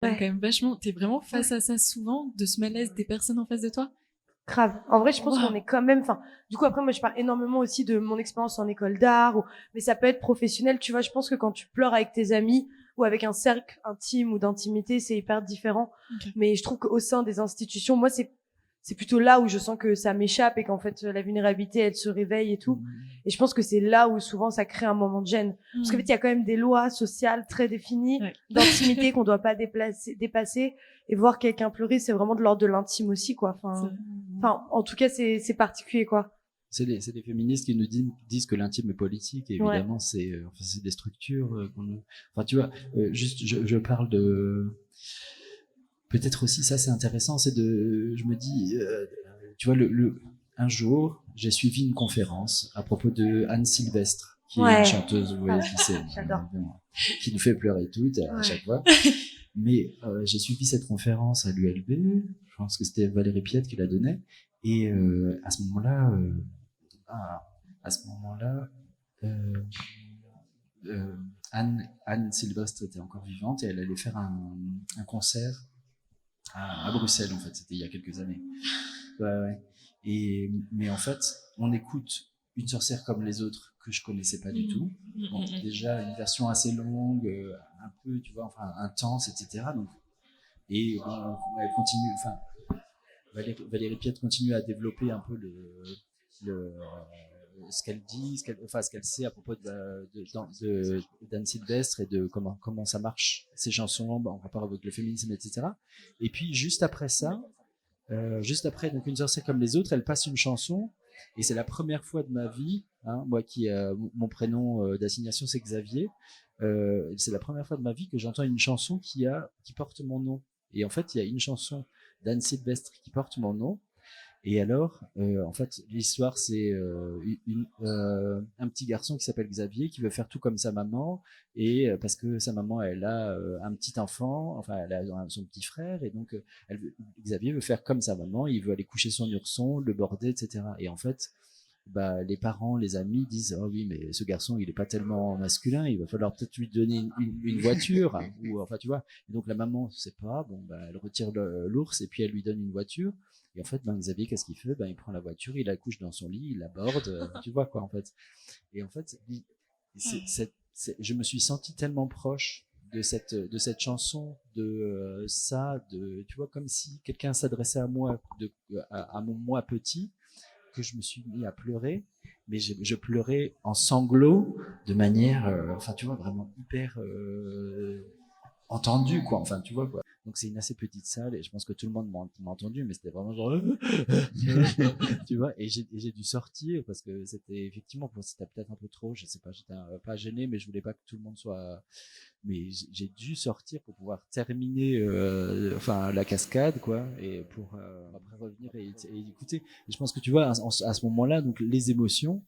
quand même vachement. T'es vraiment face à ça souvent, de ce malaise des personnes en face de toi? Grave. En vrai, je pense Wow. qu'on est quand même, enfin, du coup, après, moi, je parle énormément aussi de mon expérience en école d'art, mais ça peut être professionnel. Tu vois, je pense que quand tu pleures avec tes amis ou avec un cercle intime ou d'intimité, c'est hyper différent. Okay. Mais je trouve qu'au sein des institutions, moi, c'est plutôt là où je sens que ça m'échappe et qu'en fait, la vulnérabilité, elle se réveille et tout. Et je pense que c'est là où souvent ça crée un moment de gêne. Parce qu'en fait, il y a quand même des lois sociales très définies, d'intimité qu'on doit pas dépasser. Et voir quelqu'un pleurer, c'est vraiment de l'ordre de l'intime aussi, quoi. Enfin, en tout cas, c'est particulier, quoi. C'est les féministes qui nous disent que l'intime est politique, et évidemment, enfin, c'est des structures enfin, tu vois, juste, je parle de, peut-être aussi, ça c'est intéressant, je me dis, tu vois, un jour, j'ai suivi une conférence à propos de Anne Sylvestre, qui est une chanteuse, vous voyez qui c'est, qui nous fait pleurer toutes à chaque fois. Mais j'ai suivi cette conférence à l'ULB, je pense que c'était Valérie Piette qui la donnait, et à ce moment-là, Anne Sylvestre était encore vivante et elle allait faire un concert à Bruxelles, en fait, c'était il y a quelques années. Ouais. Mais en fait, on écoute Une sorcière comme les autres, que je connaissais pas du tout. Bon, déjà une version assez longue, un peu, tu vois, enfin intense, etc. Donc, et bon, elle continue, enfin, Valérie Piette continue à développer un peu ce qu'elle dit, ce qu'elle sait à propos d'Anne Sylvestre et de comment ça marche, ses chansons en rapport avec le féminisme, etc. Et puis juste après ça, juste après donc Une sorcière comme les autres, elle passe une chanson, et c'est la première fois de ma vie, hein, moi qui mon prénom d'assignation c'est Xavier, c'est la première fois de ma vie que j'entends une chanson qui porte mon nom. Et en fait, il y a une chanson d'Anne Sylvestre qui porte mon nom. Et alors, en fait, l'histoire, c'est un petit garçon qui s'appelle Xavier qui veut faire tout comme sa maman, et parce que sa maman, elle a un petit enfant, enfin, elle a son petit frère, et donc Xavier veut faire comme sa maman, il veut aller coucher son ourson, le border, etc. Et en fait, bah, les parents, les amis disent oh oui, mais ce garçon il est pas tellement masculin, il va falloir peut-être lui donner une voiture, hein, ou enfin tu vois. Et donc la maman sait pas, bon bah elle retire l'ours et puis elle lui donne une voiture. Et en fait, ben Xavier, qu'est-ce qu'il fait? Ben il prend la voiture, il la couche dans son lit, il l'aborde, tu vois quoi en fait. Et en fait, je me suis senti tellement proche de cette chanson, de ça, tu vois, comme si quelqu'un s'adressait à moi, à mon moi petit, que je me suis mis à pleurer, mais je pleurais en sanglots de manière, enfin tu vois, vraiment hyper entendu, quoi, enfin tu vois quoi. Donc c'est une assez petite salle et je pense que tout le monde m'a entendu, mais c'était vraiment genre tu vois, et j'ai dû sortir parce que c'était effectivement, c'était peut-être un peu trop, je sais pas, j'étais pas gêné, mais je voulais pas que tout le monde soit, mais j'ai dû sortir pour pouvoir terminer enfin la cascade, quoi, et pour après revenir et écouter. Et je pense que tu vois, à ce moment-là, donc les émotions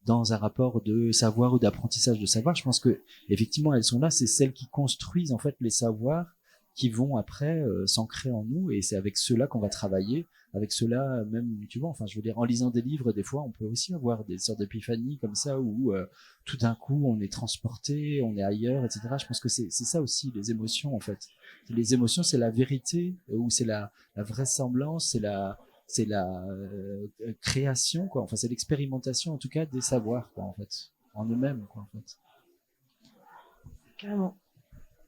dans un rapport de savoir ou d'apprentissage de savoir, je pense que effectivement elles sont là, c'est celles qui construisent en fait les savoirs qui vont après s'ancrer en nous, et c'est avec ceux-là qu'on va travailler, avec ceux-là même, tu vois, enfin je veux dire, en lisant des livres, des fois on peut aussi avoir des sortes d'épiphanies comme ça où tout d'un coup on est transporté, on est ailleurs, etc. Je pense que c'est ça aussi les émotions en fait. Les émotions, c'est la vérité, ou c'est la vraisemblance, c'est la création, quoi. Enfin, c'est l'expérimentation, en tout cas, des savoirs, quoi, en fait, en eux-mêmes, quoi, en fait. Carrément.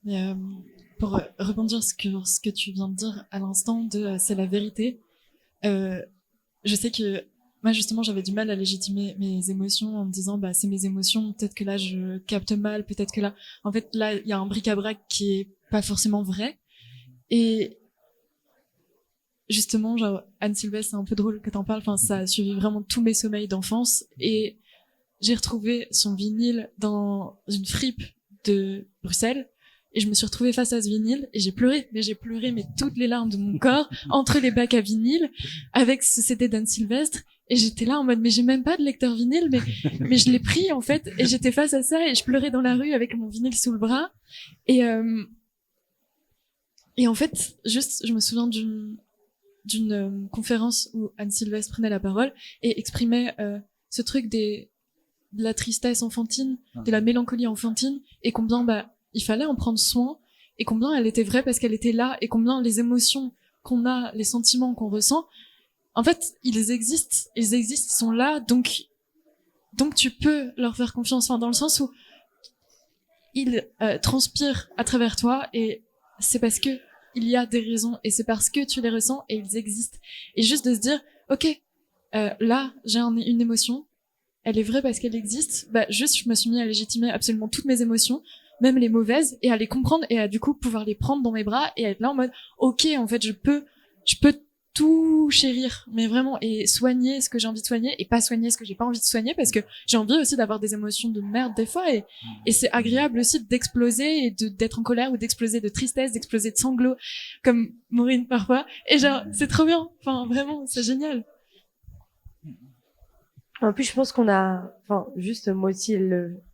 Mais, pour rebondir sur ce que tu viens de dire à l'instant de c'est la vérité, je sais que moi justement j'avais du mal à légitimer mes émotions en me disant bah c'est mes émotions, peut-être que là je capte mal, peut-être que là en fait là il y a un bric-à-brac qui est pas forcément vrai. Et justement, genre, Anne Sylvestre, c'est un peu drôle que t'en parles. Enfin, ça a suivi vraiment tous mes sommeils d'enfance. Et j'ai retrouvé son vinyle dans une fripe de Bruxelles. Et je me suis retrouvée face à ce vinyle et j'ai pleuré. Mais j'ai pleuré, mais toutes les larmes de mon corps, entre les bacs à vinyle, avec ce CD d'Anne Sylvestre. Et j'étais là en mode, mais j'ai même pas de lecteur vinyle, mais je l'ai pris, en fait. Et j'étais face à ça et je pleurais dans la rue avec mon vinyle sous le bras. Et en fait, juste, je me souviens d'une conférence où Anne Sylvestre prenait la parole et exprimait ce truc de la tristesse enfantine, de la mélancolie enfantine, et combien bah il fallait en prendre soin et combien elle était vraie parce qu'elle était là, et combien les émotions qu'on a, les sentiments qu'on ressent, en fait, ils existent, ils sont là, donc tu peux leur faire confiance, enfin, dans le sens où ils transpirent à travers toi, et c'est parce que il y a des raisons, et c'est parce que tu les ressens, et ils existent. Et juste de se dire, ok, là, j'ai une émotion, elle est vraie parce qu'elle existe, bah, juste, je me suis mis à légitimer absolument toutes mes émotions, même les mauvaises, et à les comprendre, et à du coup pouvoir les prendre dans mes bras, et être là en mode, ok, en fait, je peux tout chérir, mais vraiment, et soigner ce que j'ai envie de soigner, et pas soigner ce que j'ai pas envie de soigner, parce que j'ai envie aussi d'avoir des émotions de merde des fois, et c'est agréable aussi d'exploser, et d'être en colère, ou d'exploser de tristesse, d'exploser de sanglots, comme Maureen parfois, et genre, c'est trop bien, enfin, vraiment, c'est génial. En plus, je pense qu'on a, enfin, juste moi aussi,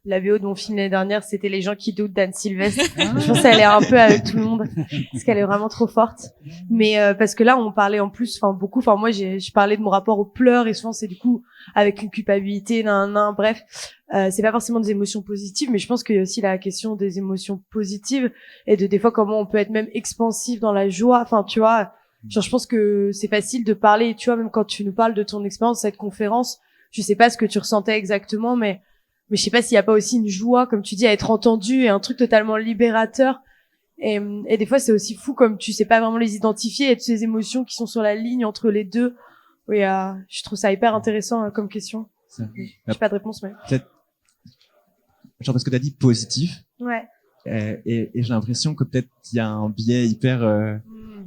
la VO de mon film l'année dernière, c'était Les gens qui doutent d'Anne Sylvestre. Je pense qu'elle est un peu avec tout le monde, parce qu'elle est vraiment trop forte. Mais parce que là, on parlait en plus, enfin beaucoup. Enfin moi, je parlais de mon rapport aux pleurs, et souvent c'est du coup avec une culpabilité, bref. C'est pas forcément des émotions positives, mais je pense qu'il y a aussi la question des émotions positives et de des fois comment on peut être même expansif dans la joie. Enfin, tu vois, genre je pense que c'est facile de parler. Tu vois, même quand tu nous parles de ton expérience, cette conférence. Je sais pas ce que tu ressentais exactement, mais je sais pas s'il y a pas aussi une joie, comme tu dis, à être entendu, et un truc totalement libérateur. Et des fois, c'est aussi fou comme tu sais pas vraiment les identifier, et toutes ces émotions qui sont sur la ligne entre les deux. Oui, je trouve ça hyper intéressant comme question. J'ai pas de réponse, mais peut-être genre parce que t'as dit positif. Ouais. Et j'ai l'impression que peut-être il y a un biais hyper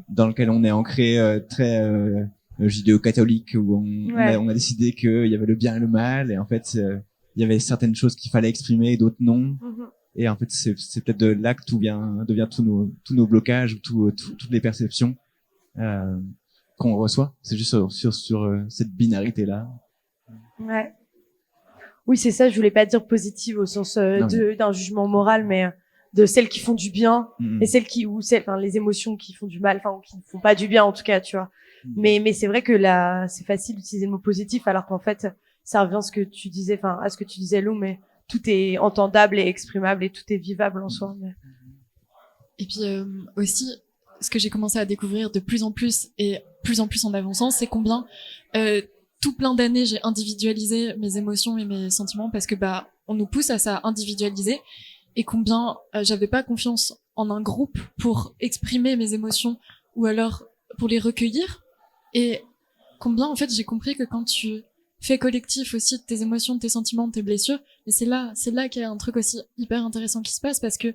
dans lequel on est ancré très judéo-catholique, où on a décidé qu'il y avait le bien et le mal, et en fait il y avait certaines choses qu'il fallait exprimer, d'autres non. Et en fait c'est peut-être de là que devient tous nos blocages, toutes les perceptions qu'on reçoit. C'est juste sur cette binarité là. Ouais. Oui, c'est ça, je voulais pas dire positive au sens d'un jugement moral, mais de celles qui font du bien et celles les émotions qui font du mal, enfin, ou qui ne font pas du bien en tout cas, tu vois. Mais c'est vrai que là, c'est facile d'utiliser le mot positif, alors qu'en fait, ça revient à ce que tu disais, Lou, mais tout est entendable et exprimable, et tout est vivable en soi. Mais... Et puis aussi, ce que j'ai commencé à découvrir de plus en plus, et plus en plus en avançant, c'est combien tout plein d'années j'ai individualisé mes émotions et mes sentiments, parce que bah on nous pousse à ça, individualiser, et combien j'avais pas confiance en un groupe pour exprimer mes émotions, ou alors pour les recueillir. Et combien, en fait, j'ai compris que quand tu fais collectif aussi de tes émotions, de tes sentiments, de tes blessures, et c'est là qu'il y a un truc aussi hyper intéressant qui se passe, parce que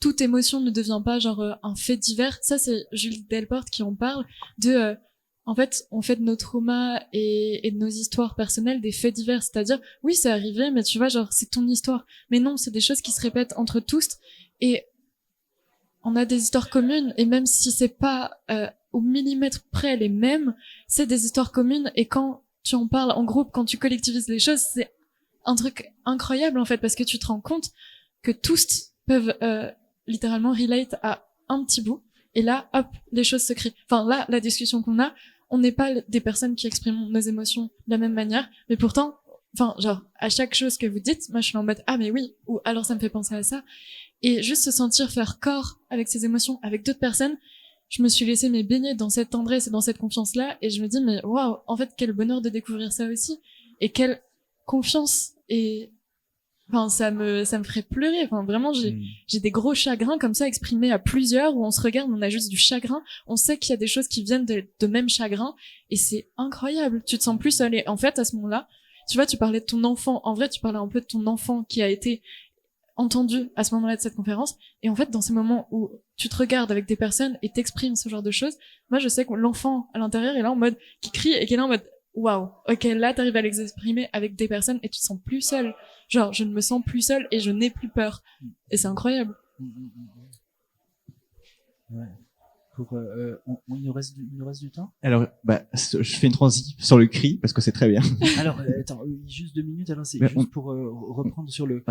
toute émotion ne devient pas genre un fait divers. Ça, c'est Julie Delporte qui en parle, de en fait, on fait de nos traumas et de nos histoires personnelles des faits divers. C'est-à-dire, oui, c'est arrivé, mais tu vois, genre, c'est ton histoire. Mais non, c'est des choses qui se répètent entre tous, et on a des histoires communes, et même si c'est pas au millimètre près les mêmes, c'est des histoires communes, et quand tu en parles en groupe, quand tu collectivises les choses, c'est un truc incroyable en fait, parce que tu te rends compte que tous peuvent littéralement relate à un petit bout, et là, hop, les choses se créent. Enfin là, la discussion qu'on a, on n'est pas des personnes qui expriment nos émotions de la même manière, mais pourtant, enfin genre, à chaque chose que vous dites, moi je suis en mode, ah mais oui, ou alors ça me fait penser à ça. Et juste se sentir faire corps avec ses émotions, avec d'autres personnes, je me suis laissée baigner dans cette tendresse et dans cette confiance-là, et je me dis, mais waouh, en fait, quel bonheur de découvrir ça aussi, et quelle confiance, et enfin, ça me ferait pleurer, enfin, vraiment, j'ai des gros chagrins comme ça exprimés à plusieurs, où on se regarde, on a juste du chagrin, on sait qu'il y a des choses qui viennent de même chagrin, et c'est incroyable, tu te sens plus seul, et en fait, à ce moment-là, tu vois, tu parlais de ton enfant, en vrai, tu parlais un peu de ton enfant qui a été entendu à ce moment-là de cette conférence, et en fait dans ces moments où tu te regardes avec des personnes et t'exprimes ce genre de choses, moi je sais que l'enfant à l'intérieur est là en mode qui crie, et qui est là en mode waouh, ok, là t'arrives à les exprimer avec des personnes et tu te sens plus seul, genre je ne me sens plus seul et je n'ai plus peur, et c'est incroyable. Ouais. il nous reste du temps. Alors, je fais une transition sur le cri parce que c'est très bien. Alors, attends, juste 2 minutes. Alors, c'est Mais juste pour reprendre sur le.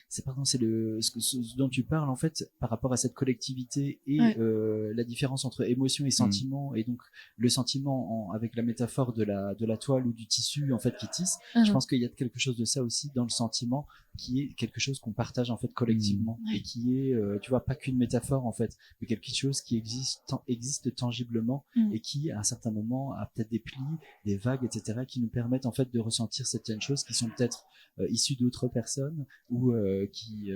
C'est ce dont tu parles en fait par rapport à cette collectivité et la différence entre émotion et sentiment, et donc le sentiment avec la métaphore de la toile ou du tissu en fait qui tisse. Je pense qu'il y a quelque chose de ça aussi dans le sentiment qui est quelque chose qu'on partage en fait collectivement et qui est, tu vois, pas qu'une métaphore en fait, mais quelque chose qui existe tangiblement et qui à un certain moment a peut-être des plis, des vagues, etc., qui nous permettent en fait de ressentir certaines choses qui sont peut-être issues d'autres personnes ou qui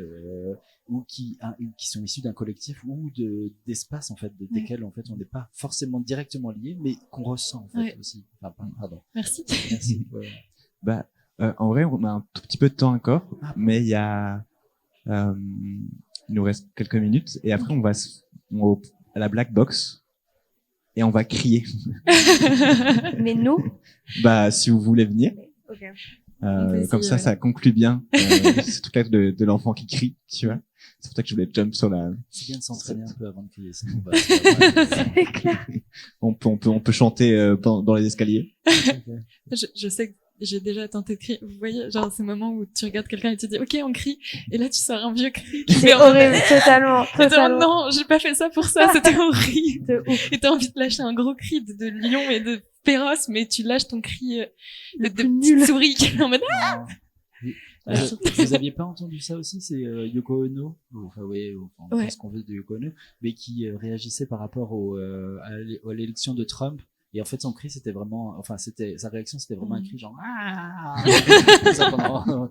sont issues d'un collectif ou d'espaces en fait desquels en fait on n'est pas forcément directement lié, mais qu'on ressent en fait aussi. Enfin, pardon. Merci. Ouais. En vrai, on a un tout petit peu de temps encore, mais il nous reste quelques minutes et après on va à la black box et on va crier. Mais nous? Si vous voulez venir. Okay. Comme ça conclut bien ce truc-là de l'enfant qui crie, tu vois. C'est pour ça que je voulais jump sur la. C'est bien de s'entraîner un peu avant de crier. C'est clair. On peut chanter dans les escaliers. Je sais que j'ai déjà tenté de crier. Vous voyez, genre ces moments où tu regardes quelqu'un et tu dis OK, on crie, et là tu sors un vieux cri. C'est horrible, totalement. Non, j'ai pas fait ça pour ça, c'était horrible. Ouf. Et t'as envie de lâcher un gros cri de lion et de féroce, mais tu lâches ton cri de petite souris qui est en mode Vous aviez pas entendu ça aussi? C'est Yoko Ono, ce qu'on veut de Yoko Ono, mais qui réagissait par rapport à l'élection de Trump. Et en fait, son cri, c'était vraiment, sa réaction, c'était vraiment un cri genre, ça pendant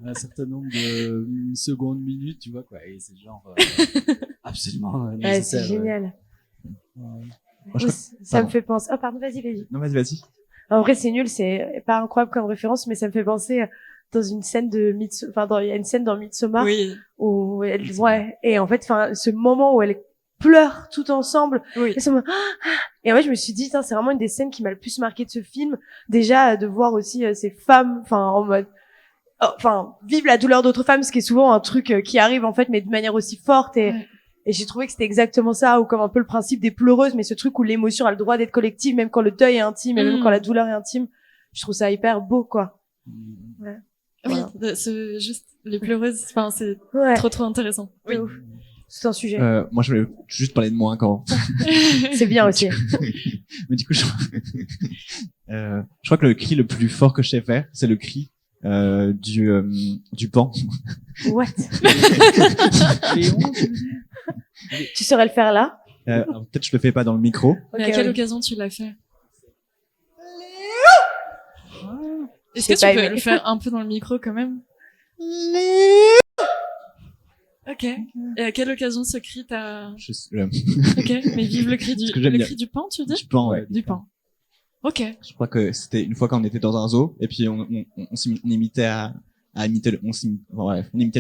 un certain nombre de secondes, minutes, tu vois, quoi. Et c'est genre, absolument nécessaire. C'est génial. Ça me fait penser. Oh, pardon, vas-y. Non, vas-y. En vrai, c'est nul, c'est pas incroyable comme référence, mais ça me fait penser dans une scène il y a une scène dans Midsommar où et en fait, ce moment où elle pleurent tout ensemble. Et en fait, je me suis dit, c'est vraiment une des scènes qui m'a le plus marqué de ce film. Déjà, de voir aussi ces femmes, en mode, vivre la douleur d'autres femmes, ce qui est souvent un truc qui arrive, en fait, mais de manière aussi forte. Et j'ai trouvé que c'était exactement ça, ou comme un peu le principe des pleureuses, mais ce truc où l'émotion a le droit d'être collective, même quand le deuil est intime, et même quand la douleur est intime. Je trouve ça hyper beau, quoi. Ouais. Oui, c'est juste les pleureuses, c'est trop intéressant. Oui. C'est un sujet. Moi, je voulais juste parler de moi encore. C'est bien aussi. Mais du coup, je crois que le cri le plus fort que je sais faire, c'est le cri du pan. What? Tu saurais le faire là? Peut-être je le fais pas dans le micro. Mais à quelle occasion tu l'as fait? Est-ce que tu peux le faire un peu dans le micro quand même? Ok. Et à quelle occasion ce cri t'a... Ok, mais vive le cri du pan, tu dis? Du pan, ouais. Du pan. Ok. Je crois que c'était une fois quand on était dans un zoo, et puis on imitait on imitait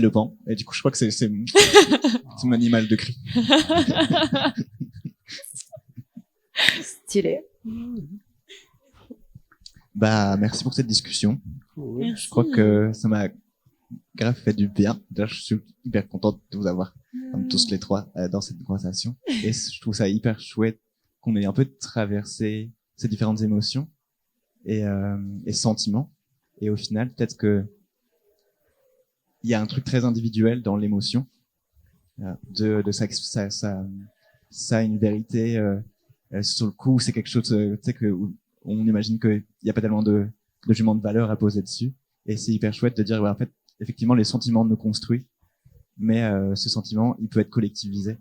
le pan, et du coup je crois que c'est mon animal de cri. Stylé. Merci pour cette discussion. Merci. Je crois que ça m'a grave fait du bien. D'ailleurs, je suis hyper contente de vous avoir, comme tous les trois, dans cette conversation. Et je trouve ça hyper chouette qu'on ait un peu traversé ces différentes émotions et sentiments. Et au final, peut-être que il y a un truc très individuel dans l'émotion, de ça a une vérité. Sur le coup, c'est quelque chose, tu sais, où on imagine qu'il n'y a pas tellement de jugement de valeur à poser dessus. Et c'est hyper chouette de dire, en fait, effectivement, les sentiments nous construisent, mais ce sentiment, il peut être collectivisé.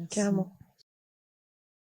Carrément.